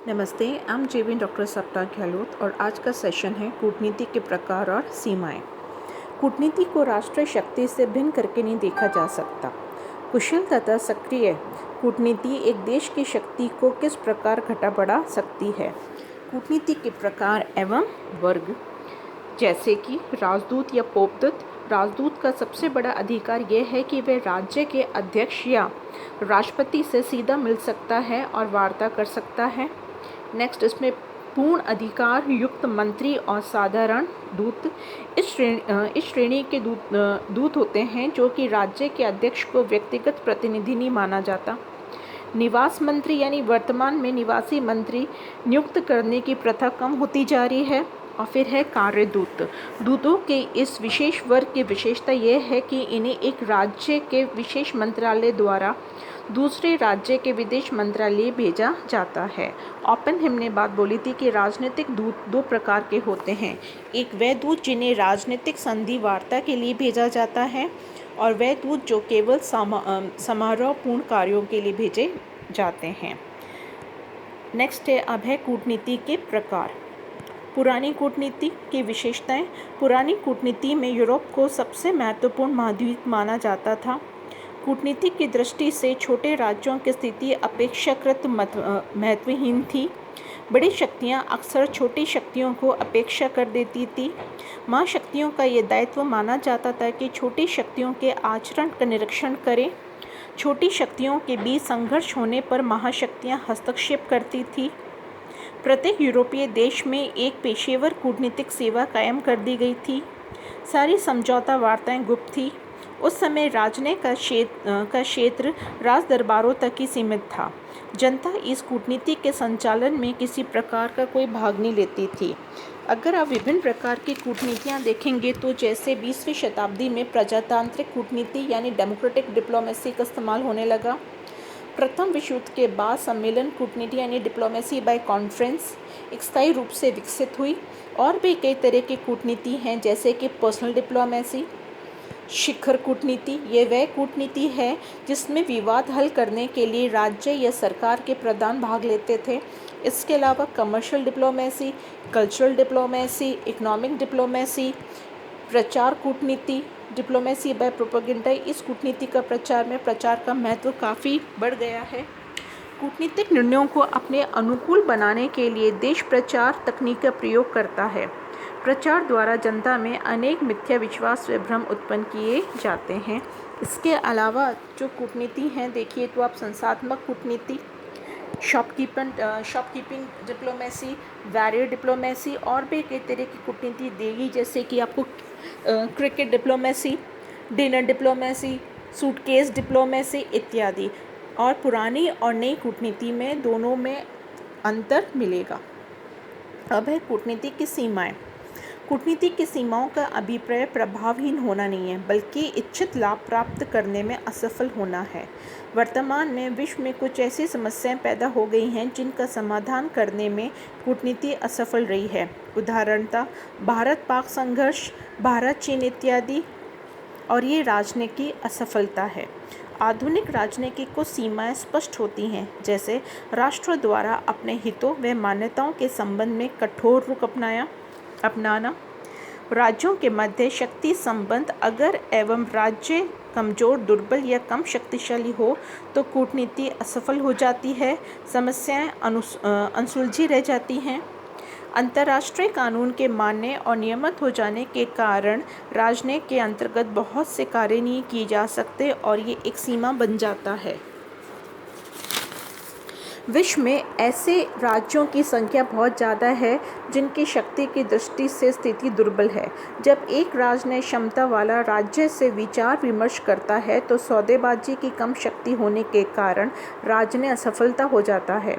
नमस्ते, I am जेविन doctor सप्ता गहलोत और आज का सेशन है कूटनीति के प्रकार और सीमाएं। कूटनीति को राष्ट्रीय शक्ति से भिन्न करके नहीं देखा जा सकता। कुशल तथा सक्रिय कूटनीति एक देश की शक्ति को किस प्रकार घटा बढ़ा सकती है। कूटनीति के प्रकार एवं वर्ग जैसे कि राजदूत या पोपदूत। राजदूत का सबसे बड़ा अधिकार यह है कि वह राज्य के अध्यक्ष या राष्ट्रपति से सीधा मिल सकता है और वार्ता कर सकता है। नेक्स्ट, इसमें पूर्ण अधिकार युक्त मंत्री और साधारण दूत इस श्रेणी के दूत होते हैं जो कि राज्य के अध्यक्ष को व्यक्तिगत प्रतिनिधि नहीं माना जाता। निवास मंत्री यानी वर्तमान में निवासी मंत्री नियुक्त करने की प्रथा कम होती जा रही है। और फिर है कार्यदूत। दूतों के इस विशेष वर्ग की विशेषता यह है कि इन्हें एक राज्य के विशेष मंत्रालय द्वारा दूसरे राज्य के विदेश मंत्रालय भेजा जाता है। ओपनहेम ने बात बोली थी कि राजनीतिक दूत दो प्रकार के होते हैं। एक वह दूत जिन्हें राजनीतिक संधि वार्ता के लिए भेजा जाता है और वह दूत जो केवल समारोहपूर्ण कार्यों के लिए भेजे जाते हैं। नेक्स्ट है अब है कूटनीति के प्रकार। पुरानी कूटनीति की विशेषताएं। पुरानी कूटनीति में यूरोप को सबसे महत्वपूर्ण महाद्वीप माना जाता था। कूटनीति की दृष्टि से छोटे राज्यों की स्थिति अपेक्षाकृत महत्वहीन थी। बड़ी शक्तियां अक्सर छोटी शक्तियों को अपेक्षा कर देती थी। महाशक्तियों का ये दायित्व माना जाता था कि छोटी शक्तियों के आचरण का निरीक्षण करें। छोटी शक्तियों के बीच संघर्ष होने पर महाशक्तियां हस्तक्षेप करती थी। प्रत्येक यूरोपीय देश में एक पेशेवर कूटनीतिक सेवा कायम कर दी गई थी। सारी समझौता वार्ताएं गुप्त थी। उस समय राजने का क्षेत्र राज दरबारों तक ही सीमित था। जनता इस कूटनीति के संचालन में किसी प्रकार का कोई भाग नहीं लेती थी। अगर आप विभिन्न प्रकार की कूटनीतियाँ देखेंगे तो जैसे 20वीं शताब्दी में प्रजातांत्रिक कूटनीति यानी डेमोक्रेटिक डिप्लोमेसी का इस्तेमाल होने लगा। प्रथम विश्व युद्ध के बाद सम्मेलन कूटनीति यानी डिप्लोमेसी बाय कॉन्फ्रेंस एक स्थायी रूप से विकसित हुई। और भी कई तरह की कूटनीति हैं जैसे कि पर्सनल डिप्लोमेसी, शिखर कूटनीति। ये वह कूटनीति है जिसमें विवाद हल करने के लिए राज्य या सरकार के प्रधान भाग लेते थे। इसके अलावा commercial diplomacy, cultural diplomacy, economic diplomacy, प्रचार कूटनीति, डिप्लोमेसी बाय प्रोपेगेंडा। इस कूटनीति का प्रचार का महत्व काफ़ी बढ़ गया है। कूटनीतिक निर्णयों को अपने अनुकूल बनाने के लिए देश प्रचार तकनीक का प्रयोग करता है। प्रचार द्वारा जनता में अनेक मिथ्या विश्वास व भ्रम उत्पन्न किए जाते हैं। इसके अलावा जो कूटनीति हैं देखिए तो आप संस्थात्मक कूटनीति, शॉपकीपिंग डिप्लोमेसी, वैरियर डिप्लोमेसी और भी कई तरह की कूटनीति देगी जैसे कि आपको cricket diplomacy, dinner diplomacy, suitcase diplomacy इत्यादि। और पुरानी और नई कूटनीति में दोनों में अंतर मिलेगा। अब है कूटनीति की सीमाएं। कूटनीति की सीमाओं का अभिप्राय प्रभावहीन होना नहीं है बल्कि इच्छित लाभ प्राप्त करने में असफल होना है। वर्तमान में विश्व में कुछ ऐसी समस्याएं पैदा हो गई हैं जिनका समाधान करने में कूटनीति असफल रही है। उदाहरणतः भारत पाक संघर्ष, भारत चीन इत्यादि। और ये राजनीति की असफलता है। आधुनिक राजनीति को सीमाएं स्पष्ट होती हैं जैसे राष्ट्रों द्वारा अपने हितों व मान्यताओं के संबंध में कठोर रुख अपनाना, राज्यों के मध्य शक्ति संबंध अगर एवं राज्य कमजोर, दुर्बल या कम शक्तिशाली हो तो कूटनीति असफल हो जाती है। समस्याएं अनसुलझी रह जाती हैं। अंतर्राष्ट्रीय कानून के मान्य और नियमित हो जाने के कारण राजनीति के अंतर्गत बहुत से कार्य नहीं किए जा सकते और ये एक सीमा बन जाता है। विश्व में ऐसे राज्यों की संख्या बहुत ज़्यादा है जिनकी शक्ति की दृष्टि से स्थिति दुर्बल है। जब एक राजनयिक क्षमता वाला राज्य से विचार विमर्श करता है तो सौदेबाजी की कम शक्ति होने के कारण राजनयिक असफलता हो जाता है।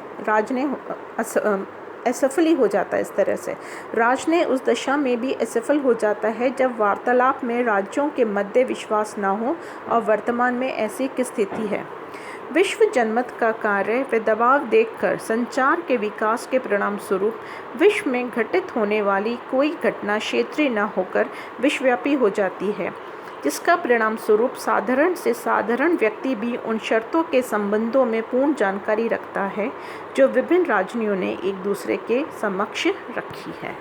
असफल ही हो जाता है। इस तरह से राजनयिक उस दशा में भी असफल हो जाता है जब वार्तालाप में राज्यों के मध्य विश्वास न हो और वर्तमान में ऐसी की स्थिति है। विश्व जनमत का कार्य व दबाव देखकर संचार के विकास के परिणाम स्वरूप विश्व में घटित होने वाली कोई घटना क्षेत्रीय न होकर विश्वव्यापी हो जाती है। जिसका परिणाम स्वरूप साधारण से साधारण व्यक्ति भी उन शर्तों के संबंधों में पूर्ण जानकारी रखता है जो विभिन्न राजनियों ने एक दूसरे के समक्ष रखी है।